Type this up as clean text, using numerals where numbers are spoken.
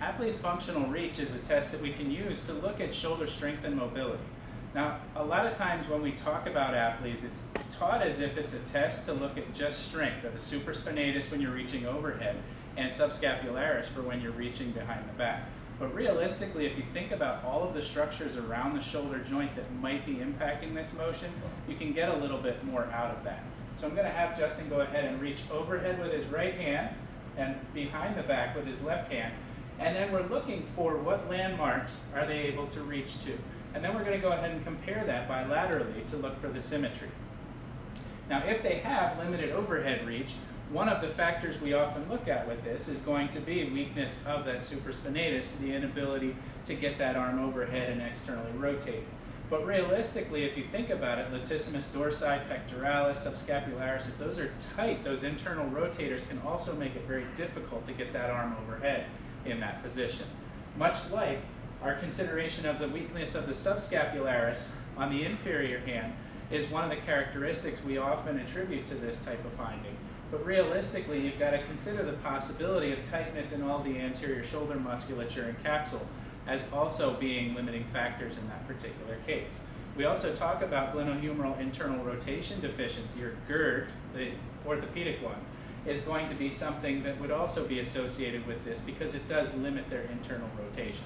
Apley's functional reach is a test that we can use to look at shoulder strength and mobility. Now, a lot of times when we talk about Apley's, it's taught as if it's a test to look at just strength of the supraspinatus when you're reaching overhead and subscapularis for when you're reaching behind the back. But realistically, if you think about all of the structures around the shoulder joint that might be impacting this motion, you can get a little bit more out of that. So I'm going to have Justin go ahead and reach overhead with his right hand and behind the back with his left hand. And then we're looking for what landmarks are they able to reach to. And then we're going to go ahead and compare that bilaterally to look for the symmetry. Now, if they have limited overhead reach, one of the factors we often look at with this is going to be weakness of that supraspinatus, the inability to get that arm overhead and externally rotate. But realistically, if you think about it, latissimus dorsi, pectoralis, subscapularis, if those are tight, those internal rotators can also make it very difficult to get that arm overhead in that position. Much like our consideration of the weakness of the subscapularis on the inferior hand is one of the characteristics we often attribute to this type of finding. But realistically, you've got to consider the possibility of tightness in all the anterior shoulder musculature and capsule as also being limiting factors in that particular case. We also talk about glenohumeral internal rotation deficiency, or GERD, the orthopedic one, is going to be something that would also be associated with this because it does limit their internal rotation.